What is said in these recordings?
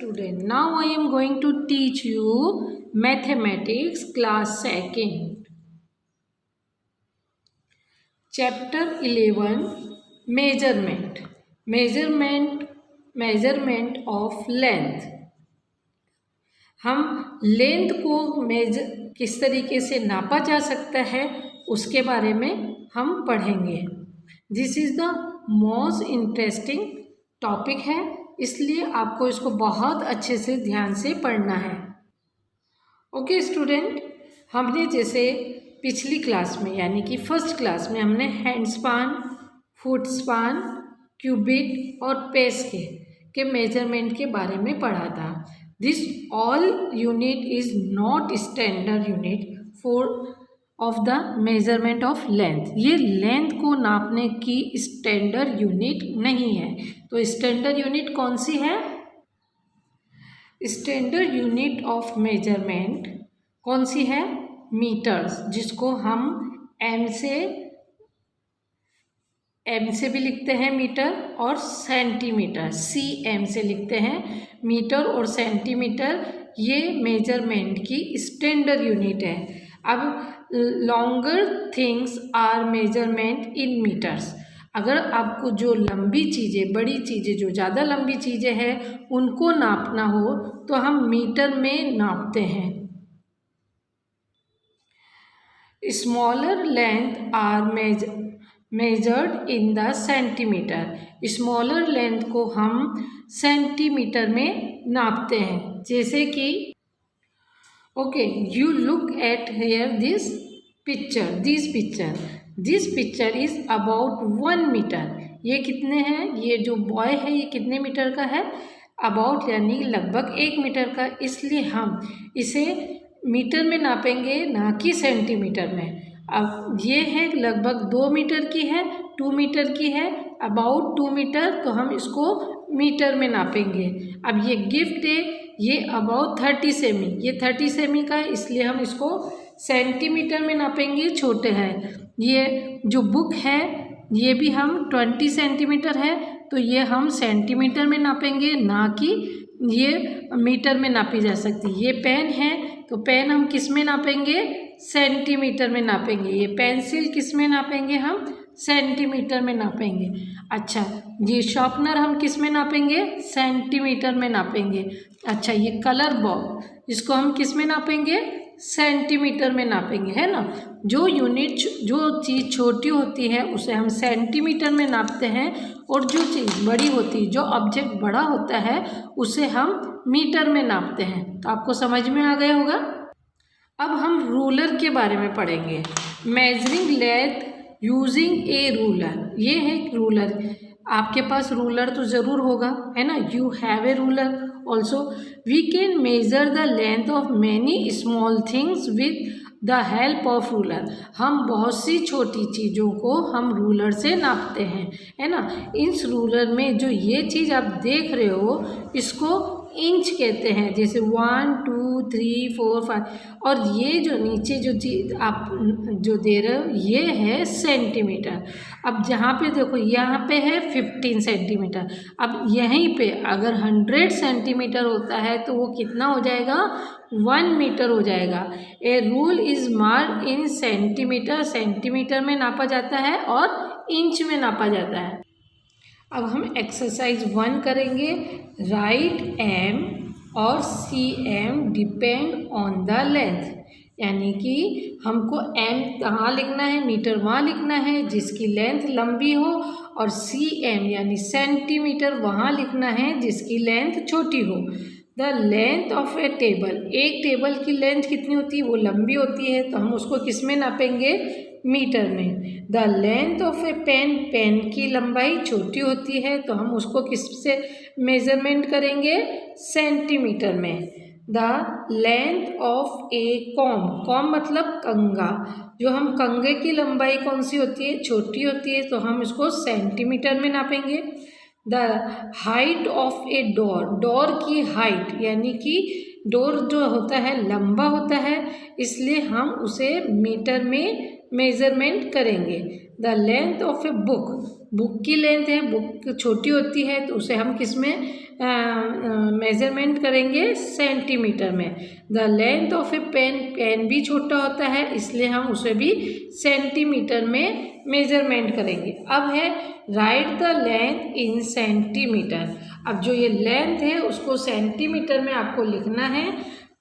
student, now I am going to teach you mathematics class 2nd. Chapter 11 measurement. Measurement of length. हम length को किस तरीके से नापा जा सकता है उसके बारे में हम पढ़ेंगे. This is the most interesting topic है, इसलिए आपको इसको बहुत अच्छे से ध्यान से पढ़ना है. ओके स्टूडेंट, हमने जैसे पिछली क्लास में यानी कि फर्स्ट क्लास में हमने hand span, foot span, cubit और पेस के मेजरमेंट के बारे में पढ़ा था. This all unit is not standard unit for of the measurement of length. ये लेंथ को नापने की स्टैंडर्ड यूनिट नहीं है. तो स्टैंडर्ड यूनिट कौन सी है? स्टैंडर्ड यूनिट ऑफ मेजरमेंट कौन सी है? मीटर्स, जिसको हम एम से भी लिखते हैं मीटर, और सेंटीमीटर CM से लिखते हैं. मीटर और सेंटीमीटर ये मेजरमेंट की स्टैंडर्ड यूनिट है. अब longer things are measurement in metres. अगर आपको जो लंबी चीज़ें, बड़ी चीज़ें, जो ज़्यादा लंबी चीज़ें हैं उनको नापना हो तो हम मीटर में नापते हैं. Smaller length are measured in the centimetre. Smaller length को हम सेंटीमीटर में नापते हैं. जैसे कि okay, you look at here this picture is about 1 metre. ये कितने हैं? ये जो बॉय है ये कितने मीटर का है? अबाउट यानी लगभग 1 मीटर का. इसलिए हम इसे मीटर में नापेंगे, ना कि सेंटीमीटर में. अब ये है लगभग 2 मीटर की है, 2 मीटर की है, अबाउट 2 मीटर, तो हम इसको मीटर में नापेंगे. अब ये गिफ्ट है, ये अबाउट 30 सेमी, ये 30 सेमी का है, इसलिए हम इसको सेंटीमीटर में नापेंगे, छोटे हैं. ये जो बुक है ये भी हम 20 सेंटीमीटर है, तो ये हम सेंटीमीटर में नापेंगे, ना कि ये मीटर में नापी जा सकती. ये पेन है तो पेन हम किस में नापेंगे? सेंटीमीटर में नापेंगे. ये पेंसिल किस में नापेंगे? हम सेंटीमीटर में नापेंगे. अच्छा, ये शार्पनर हम किस में नापेंगे? सेंटीमीटर में नापेंगे. अच्छा, ये कलर बॉक्स, इसको हम किस में नापेंगे? सेंटीमीटर में नापेंगे, है ना. जो चीज़ छोटी होती है उसे हम सेंटीमीटर में नापते हैं, और जो चीज़ बड़ी होती है, जो ऑब्जेक्ट बड़ा होता है उसे हम मीटर में नापते हैं. तो आपको समझ में आ गया होगा. अब हम रूलर के बारे में पढ़ेंगे. मेजरिंग लेंथ यूजिंग ए रूलर. ये है रूलर. आपके पास रूलर तो ज़रूर होगा, है ना. You have a ruler also. We can measure the length of many small things with the help of ruler. हम बहुत सी छोटी चीज़ों को हम रूलर से नापते हैं, है ना. इस रूलर में जो ये चीज़ आप देख रहे हो इसको इंच कहते हैं. जैसे 1 2 3 4 5, और ये जो नीचे जो चीज़ आप जो दे रहे हो ये है सेंटीमीटर. अब जहाँ पे देखो यहाँ पे है 15 सेंटीमीटर. अब यहीं पे अगर 100 सेंटीमीटर होता है तो वो कितना हो जाएगा? 1 मीटर हो जाएगा. A rule is mark in centimetre. Centimetre में नापा जाता है और इंच में नापा जाता है. अब हम एक्सरसाइज 1 करेंगे. राइट M और CM depend on the length. यानी कि हमको M कहाँ लिखना है? मीटर वहाँ लिखना है जिसकी लेंथ लंबी हो, और CM यानी सेंटीमीटर वहाँ लिखना है जिसकी लेंथ छोटी हो. The length of A table. एक टेबल की लेंथ कितनी होती है? वो लंबी होती है, तो हम उसको किस में नापेंगे? मीटर में. The length of a pen की लंबाई छोटी होती है, तो हम उसको किस से मेजरमेंट करेंगे? सेंटीमीटर में. The length of A com मतलब कंगा. जो हम कंगे की लंबाई कौन सी होती है? छोटी होती है, तो हम इसको सेंटीमीटर में नापेंगे. The height of a door की हाइट, यानी कि डोर जो होता है लंबा होता है, इसलिए हम उसे मीटर में मेज़रमेंट करेंगे। The length of a book, book की लेंथ है, बुक छोटी होती है तो उसे हम किस में मेज़रमेंट करेंगे, सेंटीमीटर में। The length of a pen, pen भी छोटा होता है इसलिए हम उसे भी सेंटीमीटर में मेज़रमेंट करेंगे। अब है right the length in centimetre. अब जो ये लेंथ है उसको सेंटीमीटर में आपको लिखना है।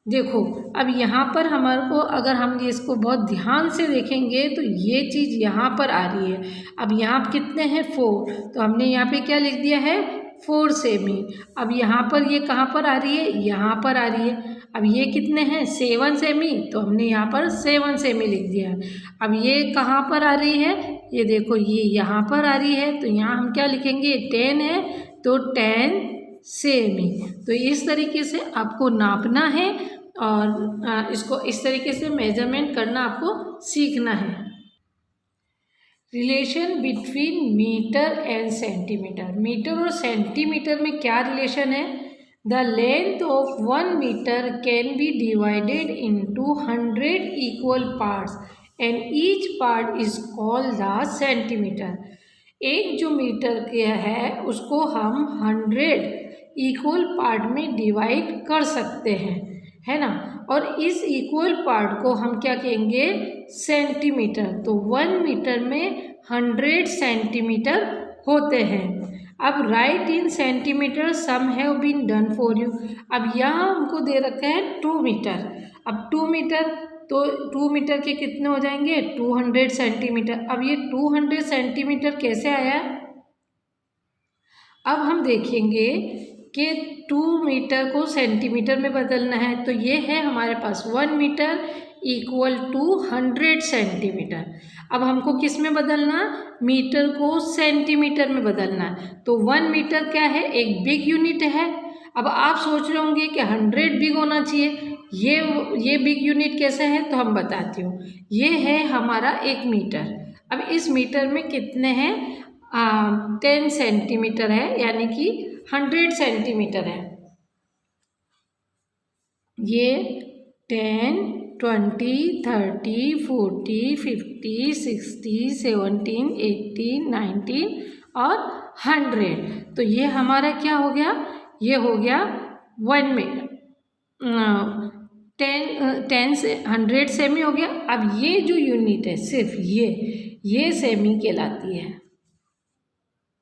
देखो अब यहाँ पर हमारे को, अगर हम इसको बहुत ध्यान से देखेंगे तो ये चीज़ यहाँ पर आ रही है। अब यहाँ पर कितने हैं, 4, तो हमने यहाँ पे क्या लिख दिया है, 4 सेमी। अब यहाँ पर ये कहाँ पर आ रही है, यहाँ पर आ रही है। अब ये कितने हैं, 7 सेमी, तो हमने यहाँ पर 7 सेमी लिख दिया है। अब ये कहाँ पर आ रही है, ये देखो ये यहाँ पर आ रही है, तो यहाँ हम क्या लिखेंगे, 10 है तो 10 सेमी। तो इस तरीके से आपको नापना है और इसको इस तरीके से मेजरमेंट करना आपको सीखना है। Relation between metre and centimetre, metre और सेंटीमीटर में क्या रिलेशन है। The length of 1 metre can be divided into 100 equal parts and each part is called the centimetre. एक जो मीटर के है उसको हम 100 इक्वल पार्ट में डिवाइड कर सकते हैं, है ना। और इस इक्वल पार्ट को हम क्या कहेंगे, सेंटीमीटर। तो 1 मीटर में 100 सेंटीमीटर होते हैं। अब write in centimetre some have been done for you. अब यहाँ हमको दे रखा है 2 मीटर। अब 2 मीटर, तो 2 मीटर के कितने हो जाएंगे, 200 सेंटीमीटर। अब ये 200 सेंटीमीटर कैसे आया, अब हम देखेंगे कि 2 मीटर को सेंटीमीटर में बदलना है। तो ये है हमारे पास 1 मीटर इक्वल टू 100 सेंटीमीटर। अब हमको किस में बदलना, मीटर को सेंटीमीटर में बदलना है। तो 1 मीटर क्या है, एक बिग यूनिट है। अब आप सोच रहे होंगे कि 100 बिग होना चाहिए, ये बिग यूनिट कैसे है, तो हम बताती हूँ। ये है हमारा 1 मीटर। अब इस मीटर में कितने हैं, 10 सेंटीमीटर है, यानी कि 100 सेंटीमीटर है। ये 10, 20, 30, 40, 50, 60, 70, 80, 90 और 100। तो ये हमारा क्या हो गया, ये हो गया 1 मीटर, 10 से 100 सेमी हो गया। अब ये जो यूनिट है सिर्फ ये सेमी कहलाती है,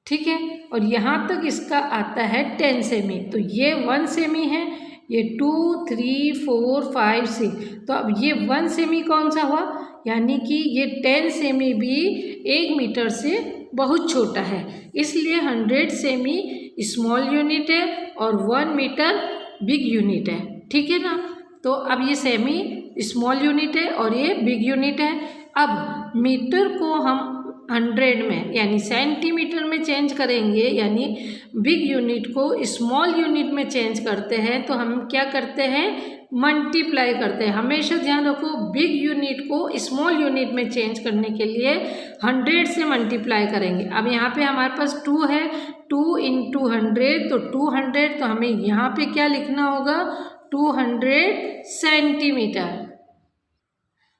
ठीक है। और यहाँ तक इसका आता है 10 सेमी। तो ये 1 सेमी है, ये 2, 3, 4, 5, 6। तो अब ये 1 सेमी कौन सा हुआ, यानी कि ये 10 सेमी भी 1 मीटर से बहुत छोटा है, इसलिए 100 सेमी स्मॉल यूनिट है और 1 मीटर बिग यूनिट है, ठीक है ना। तो अब ये सेमी स्मॉल यूनिट है और ये बिग यूनिट है। अब मीटर को हम 100 में यानी सेंटीमीटर में चेंज करेंगे, यानी बिग यूनिट को स्मॉल यूनिट में चेंज करते हैं, तो हम क्या करते हैं, मल्टीप्लाई करते हैं। हमेशा ध्यान रखो, बिग यूनिट को स्मॉल यूनिट में चेंज करने के लिए 100 से मल्टीप्लाई करेंगे। अब यहाँ पे हमारे पास 2 है, 2 इंटू 100 तो 200। तो हमें यहाँ पे क्या लिखना होगा, 200 सेंटीमीटर।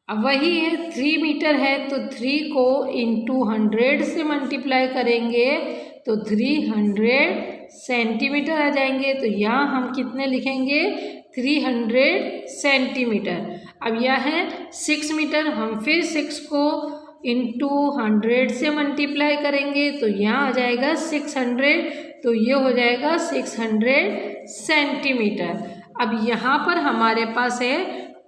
अब वही है 3 मीटर है, तो 3 को इंटू 100 से मल्टीप्लाई करेंगे तो 300 सेंटीमीटर आ जाएंगे। तो यहाँ हम कितने लिखेंगे, 300 सेंटीमीटर। अब यह है 6 मीटर, हम फिर 6 को इंटू 100 से मल्टीप्लाई करेंगे तो यहाँ आ जाएगा 600। तो ये हो जाएगा 600 सेंटीमीटर। अब यहाँ पर हमारे पास है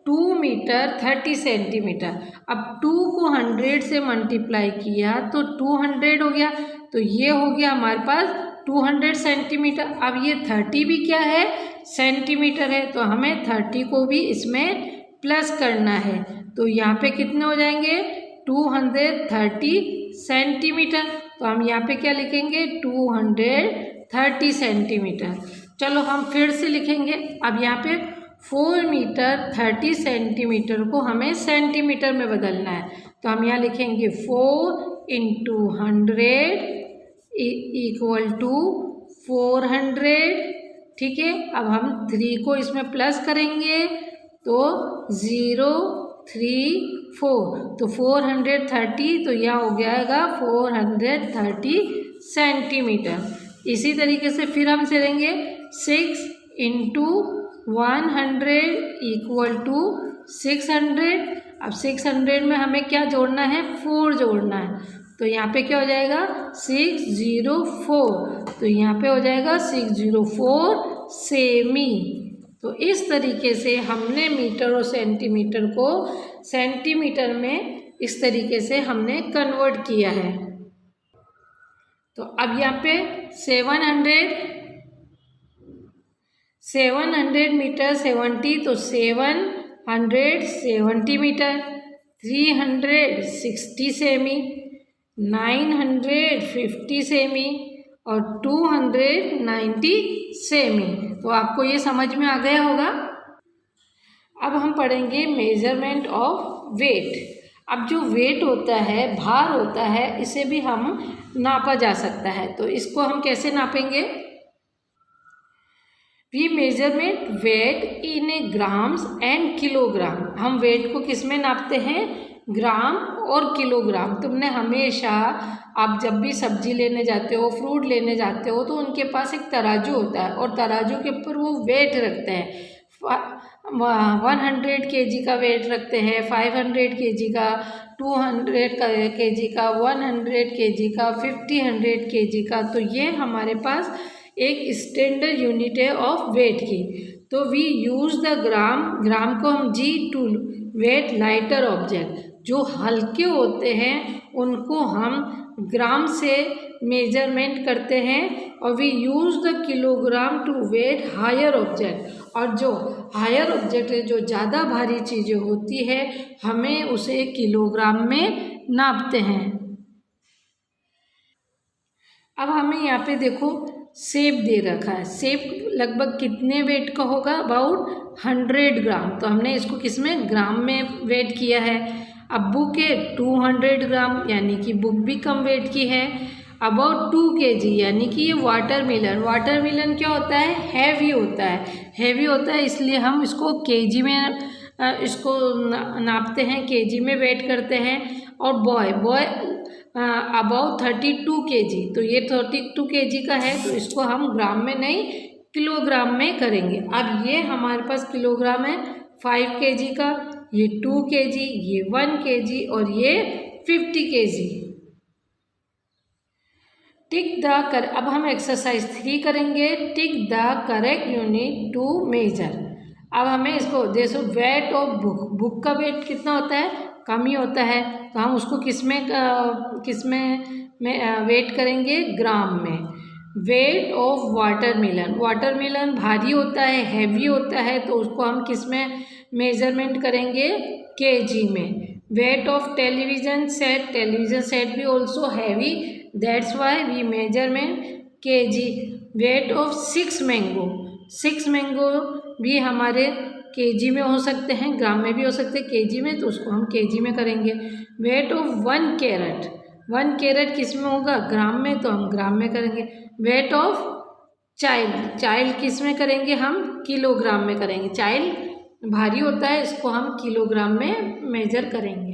2 मीटर 30 सेंटीमीटर। अब 2 को 100 से मल्टीप्लाई किया तो 200 हो गया, तो ये हो गया हमारे पास 200 सेंटीमीटर। अब ये 30 भी क्या है, सेंटीमीटर है, तो हमें 30 को भी इसमें प्लस करना है। तो यहाँ पे कितने हो जाएंगे, 230 सेंटीमीटर। तो हम यहाँ पे क्या लिखेंगे, 230 सेंटीमीटर। चलो हम फिर से लिखेंगे। अब यहाँ पे 4 मीटर 30 सेंटीमीटर को हमें सेंटीमीटर में बदलना है, तो हम यहाँ लिखेंगे 4 इंटू 100 इक्वल टू 400, ठीक है। अब हम 3 को इसमें प्लस करेंगे तो 0, 3, तो 430, तो यह हो जाएगा 430 सेंटीमीटर। इसी तरीके से फिर हम चलेंगे 6 इंटू 100 इक्वल टू 600। अब 600 में हमें क्या जोड़ना है, 4 जोड़ना है, तो यहाँ पे क्या हो जाएगा 604, तो यहाँ पे हो जाएगा 604 सेमी। तो इस तरीके से हमने मीटर और सेंटीमीटर को सेंटीमीटर में इस तरीके से हमने कन्वर्ट किया है। तो अब यहाँ पे 700 मीटर 70, तो 770 मीटर, 360 सेमी, 950 सेमी और 290 सेमी। तो आपको ये समझ में आ गया होगा। अब हम पढ़ेंगे मेजरमेंट ऑफ वेट। अब जो वेट होता है, भार होता है, इसे भी हम नापा जा सकता है। तो इसको हम कैसे नापेंगे? We measurement weight in a grams and kilogram. हम वेट को किस में नापते हैं? ग्राम और किलोग्राम। तुमने हमेशा, आप जब भी सब्जी लेने जाते हो, फ्रूट लेने जाते हो, तो उनके पास एक तराजू होता है और तराजू के ऊपर वो वेट रखते हैं। 100 kg का वेट रखते हैं, 500 kg का, 200 kg का, 100 kg का, 50 kg का। तो ये हमारे पास एक स्टैंडर्ड यूनिट है ऑफ वेट की। तो वी यूज़ द ग्राम को हम जी टू वेट लाइटर ऑब्जेक्ट। जो हल्के होते हैं उनको हम ग्राम से मेजरमेंट करते हैं, और we use the kilogram to weight higher object. और जो हायर ऑब्जेक्ट है, जो ज़्यादा भारी चीज़ें होती है, हमें उसे किलोग्राम में नापते हैं। अब हमें यहाँ पे देखो सेब दे रखा है। सेब लगभग कितने वेट का होगा? अबाउट 100 ग्राम। तो हमने इसको किस में? ग्राम में वेट किया है। अब बुक है 200 ग्राम, यानी कि बुक भी कम वेट की है। अबाउट 2 kg, यानी कि ये वाटरमेलन क्या होता है? हैवी होता है। हैवी होता है, इसलिए हम इसको kg में इसको नापते हैं, kg में वेट करते हैं। और बॉय अबाउट 32 kg, तो ये 32 kg का है, तो इसको हम ग्राम में नहीं किलोग्राम में करेंगे। अब ये हमारे पास किलोग्राम है 5 kg का, ये 2 kg, ये 1 kg और ये 50 kg। अब हम एक्सरसाइज 3 करेंगे। Tick the correct unit to measure. अब हमें इसको जैसे वेट ऑफ बुक का वेट कितना होता है? कम ही होता है, तो हम उसको किस में वेट करेंगे? ग्राम में। वेट ऑफ वाटरमेलन भारी होता है, हैवी होता है, तो उसको हम किस में मेजरमेंट करेंगे? kg में। वेट ऑफ टेलीविज़न सेट भी also heavy, that's why we measurement kg। Weight of 6 mango भी हमारे kg में हो सकते हैं, ग्राम में भी हो सकते हैं, kg में, तो उसको हम kg में करेंगे। वेट ऑफ 1 कैरेट किस में होगा? ग्राम में, तो हम ग्राम में करेंगे। वेट ऑफ चाइल्ड किस में करेंगे? हम किलोग्राम में करेंगे। चाइल्ड भारी होता है, इसको हम किलोग्राम में मेजर करेंगे।